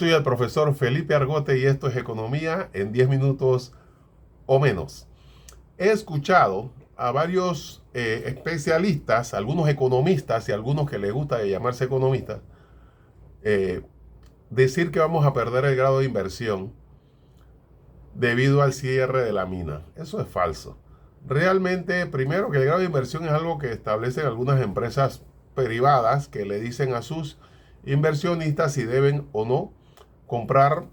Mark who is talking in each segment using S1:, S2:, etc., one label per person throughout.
S1: soy el profesor Felipe Argote y esto es Economía en 10 minutos o menos. He escuchado a varios especialistas, algunos economistas y algunos que les gusta llamarse economistas, eh, decir que vamos a perder el grado de inversión debido al cierre de la mina. Eso es falso. Realmente, primero que el grado de inversión es algo que establecen algunas empresas privadas que le dicen a sus inversionistas si deben o no comprar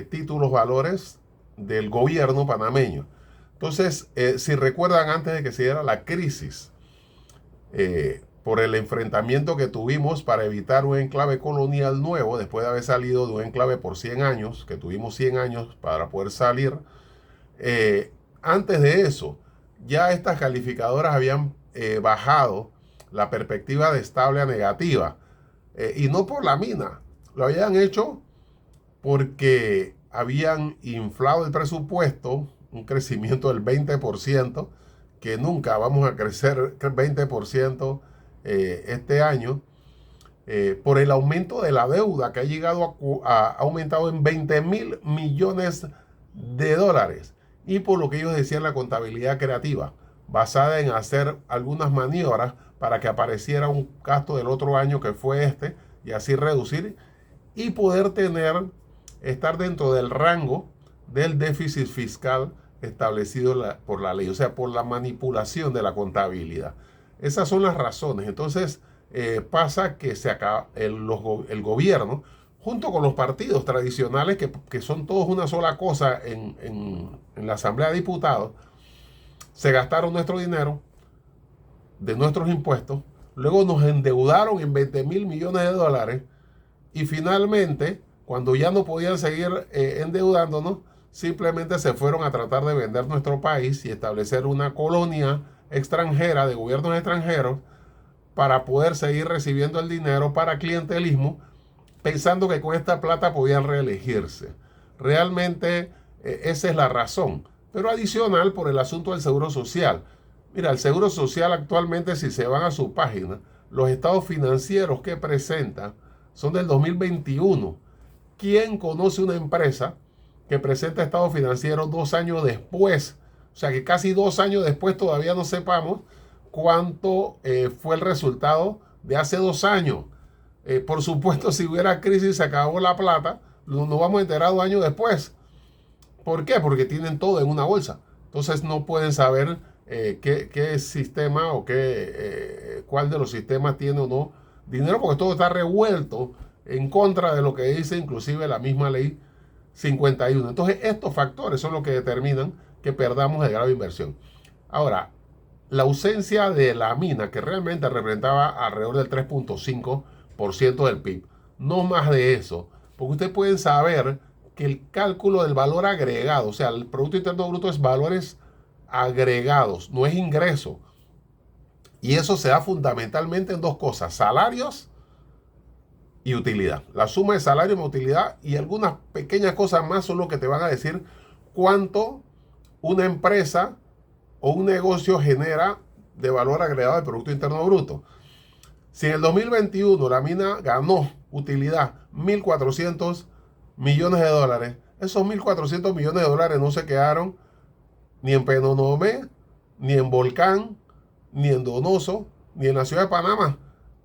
S1: títulos valores del gobierno panameño. Entonces, si recuerdan, antes de que se diera la crisis, por el enfrentamiento que tuvimos para evitar un enclave colonial nuevo, después de haber salido de un enclave por 100 años, que tuvimos 100 años para poder salir, antes de eso, ya estas calificadoras habían bajado la perspectiva de estable a negativa, y no por la mina, lo habían hecho porque habían inflado el presupuesto, un crecimiento del 20%, que nunca vamos a crecer 20% este año, por el aumento de la deuda que ha llegado ha aumentado en 20,000 millones de dólares, y por lo que ellos decían la contabilidad creativa, basada en hacer algunas maniobras para que apareciera un gasto del otro año que fue este, y así reducir y poder estar dentro del rango del déficit fiscal establecido por la ley, o sea, por la manipulación de la contabilidad. Esas son las razones. Entonces, pasa que el gobierno, junto con los partidos tradicionales, que son todos una sola cosa en la Asamblea de Diputados, se gastaron nuestro dinero de nuestros impuestos, luego nos endeudaron en 20,000 millones de dólares, y finalmente, cuando ya no podían seguir endeudándonos, simplemente se fueron a tratar de vender nuestro país y establecer una colonia extranjera de gobiernos extranjeros para poder seguir recibiendo el dinero para clientelismo, pensando que con esta plata podían reelegirse. Realmente esa es la razón. Pero adicional, por el asunto del seguro social. Mira, el seguro social actualmente, si se van a su página, los estados financieros que presentan son del 2021. ¿Quién conoce una empresa que presenta estado financiero 2 años después? O sea, que casi 2 años después todavía no sepamos cuánto fue el resultado de hace 2 años. Por supuesto, si hubiera crisis, se acabó la plata, nos vamos a enterar 2 años después. ¿Por qué? Porque tienen todo en una bolsa. Entonces no pueden saber qué sistema o cuál de los sistemas tiene o no dinero, porque todo está revuelto en contra de lo que dice inclusive la misma ley 51. Entonces estos factores son los que determinan que perdamos el grado de inversión. Ahora, la ausencia de la mina, que realmente representaba alrededor del 3.5% del PIB, no más de eso, porque ustedes pueden saber que el cálculo del valor agregado, o sea, el Producto Interno Bruto es valores agregados, no es ingreso. Y eso se da fundamentalmente en dos cosas: salarios y utilidad. La suma de salario y utilidad y algunas pequeñas cosas más son lo que te van a decir cuánto una empresa o un negocio genera de valor agregado del Producto Interno Bruto. Si en el 2021 la mina ganó utilidad 1.400 millones de dólares, esos 1.400 millones de dólares no se quedaron ni en Penonomé, ni en Volcán, ni en Donoso, ni en la ciudad de Panamá.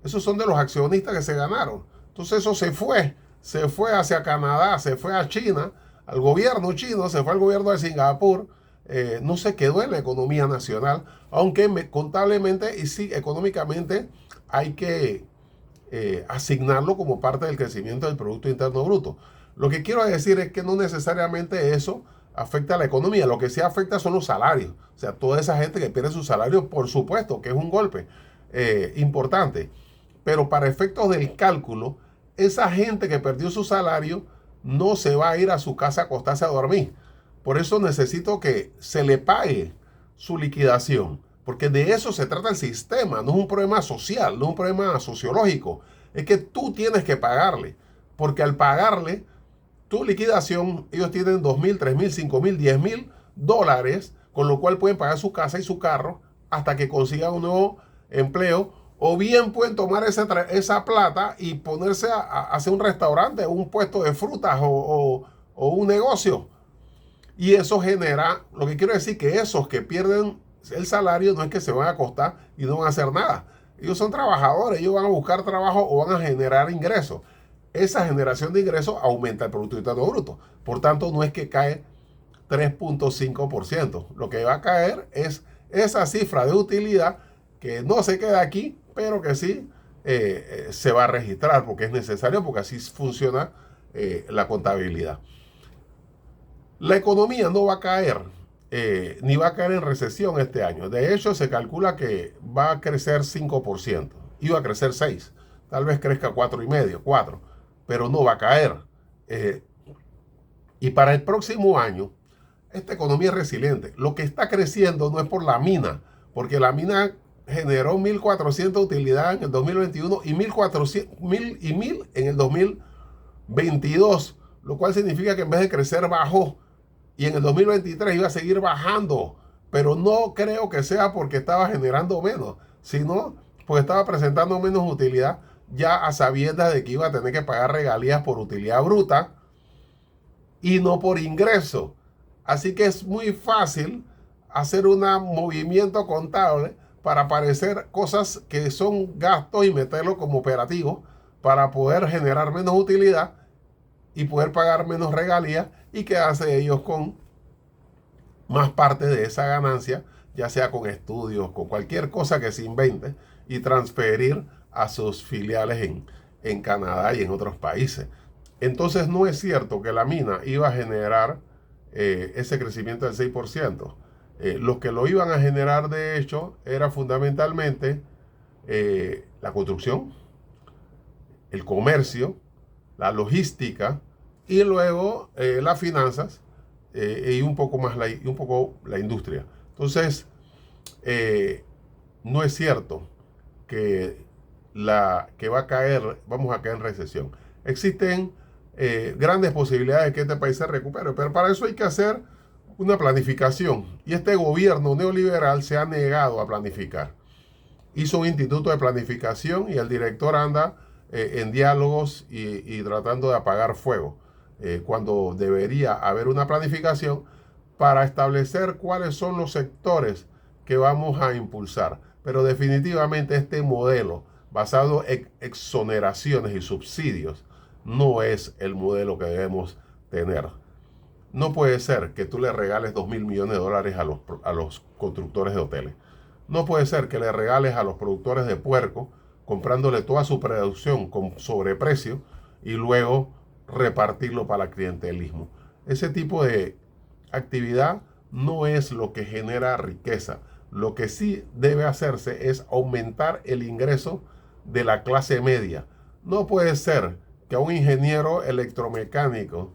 S1: Esos son de los accionistas que se ganaron. Entonces eso se fue hacia Canadá, se fue a China, al gobierno chino, se fue al gobierno de Singapur, no se quedó en la economía nacional, aunque contablemente y sí, económicamente hay que asignarlo como parte del crecimiento del Producto Interno Bruto. Lo que quiero decir es que no necesariamente eso afecta a la economía. Lo que sí afecta son los salarios. O sea, toda esa gente que pierde su salario, por supuesto que es un golpe importante. Pero para efectos del cálculo, esa gente que perdió su salario no se va a ir a su casa a acostarse a dormir. Por eso necesito que se le pague su liquidación, porque de eso se trata el sistema. No es un problema social, no es un problema sociológico. Es que tú tienes que pagarle, porque al pagarle tu liquidación, ellos tienen 2,000, 3,000, 5,000, 10,000 dólares, con lo cual pueden pagar su casa y su carro hasta que consigan un nuevo empleo O bien pueden tomar esa plata y ponerse a hacer un restaurante, un puesto de frutas o un negocio. Y eso genera, lo que quiero decir que esos que pierden el salario no es que se van a acostar y no van a hacer nada. Ellos son trabajadores, ellos van a buscar trabajo o van a generar ingresos. Esa generación de ingresos aumenta el Producto Interno Bruto. Por tanto, no es que cae 3.5%. Lo que va a caer es esa cifra de utilidad que no se queda aquí, pero que sí se va a registrar porque es necesario, porque así funciona la contabilidad. La economía no va a caer, ni va a caer en recesión este año. De hecho, se calcula que va a crecer 5%. Iba a crecer 6%. Tal vez crezca 4,5%, 4%. Pero no va a caer. Y para el próximo año, esta economía es resiliente. Lo que está creciendo no es por la mina, porque la mina generó 1.400 utilidades en el 2021 y 1.000 en el 2022, lo cual significa que en vez de crecer bajó y en el 2023 iba a seguir bajando, pero no creo que sea porque estaba generando menos, sino porque estaba presentando menos utilidad ya a sabiendas de que iba a tener que pagar regalías por utilidad bruta y no por ingreso. Así que es muy fácil hacer un movimiento contable para aparecer cosas que son gastos y meterlo como operativo para poder generar menos utilidad y poder pagar menos regalías y quedarse ellos con más parte de esa ganancia, ya sea con estudios, con cualquier cosa que se invente y transferir a sus filiales en Canadá y en otros países. Entonces no es cierto que la mina iba a generar ese crecimiento del 6%. Los que lo iban a generar, de hecho, era fundamentalmente la construcción, el comercio, la logística y luego las finanzas y un poco más la industria. Entonces, no es cierto que vamos a caer en recesión. Existen grandes posibilidades de que este país se recupere, pero para eso hay que hacer una planificación. Y este gobierno neoliberal se ha negado a planificar. Hizo un instituto de planificación y el director anda en diálogos y tratando de apagar fuego, cuando debería haber una planificación para establecer cuáles son los sectores que vamos a impulsar. Pero definitivamente este modelo basado en exoneraciones y subsidios no es el modelo que debemos tener. No puede ser que tú le regales 2.000 millones de dólares a los constructores de hoteles. No puede ser que le regales a los productores de puerco comprándole toda su producción con sobreprecio y luego repartirlo para el clientelismo. Ese tipo de actividad no es lo que genera riqueza. Lo que sí debe hacerse es aumentar el ingreso de la clase media. No puede ser que a un ingeniero electromecánico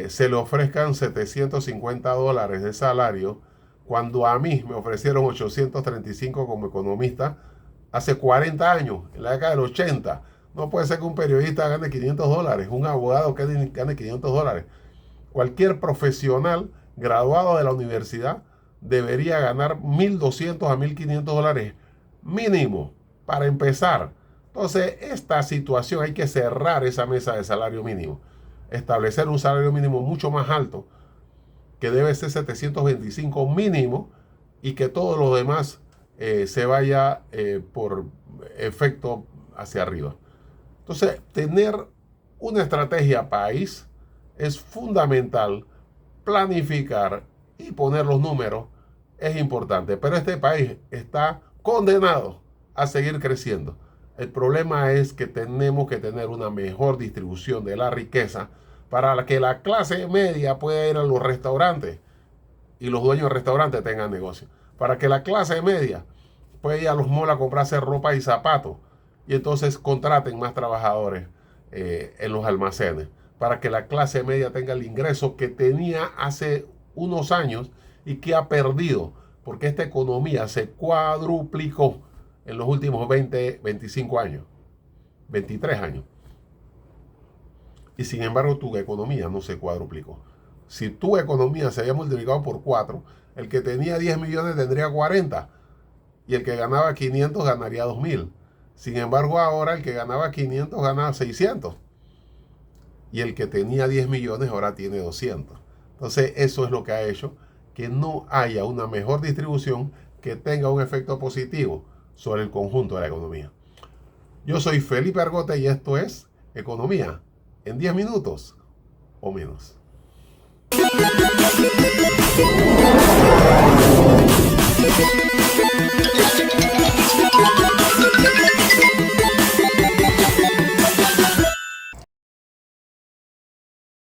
S1: se le ofrezcan $750 de salario cuando a mí me ofrecieron 835 como economista hace 40 años, en la década del 80. No puede ser que un periodista gane $500, un abogado que gane $500. Cualquier profesional graduado de la universidad debería ganar $1.200 a $1.500 mínimo para empezar. Entonces, esta situación hay que cerrar esa mesa de salario mínimo, establecer un salario mínimo mucho más alto, que debe ser 725 mínimo, y que todo lo demás se vaya por efecto hacia arriba. Entonces, tener una estrategia país es fundamental. Planificar y poner los números es importante, pero este país está condenado a seguir creciendo. El problema es que tenemos que tener una mejor distribución de la riqueza para que la clase media pueda ir a los restaurantes y los dueños de restaurantes tengan negocio. Para que la clase media pueda ir a los malls a comprarse ropa y zapatos y entonces contraten más trabajadores en los almacenes. Para que la clase media tenga el ingreso que tenía hace unos años y que ha perdido, porque esta economía se cuadruplicó en los últimos 20, 25 años, 23 años. Y sin embargo, tu economía no se cuadruplicó. Si tu economía se había multiplicado por 4, el que tenía 10 millones tendría 40 y el que ganaba 500 ganaría 2.000. Sin embargo, ahora el que ganaba 500 gana 600. Y el que tenía 10 millones ahora tiene 200. Entonces, eso es lo que ha hecho que no haya una mejor distribución que tenga un efecto positivo sobre el conjunto de la economía. Yo soy Felipe Argote y esto es Economía en 10 minutos o menos.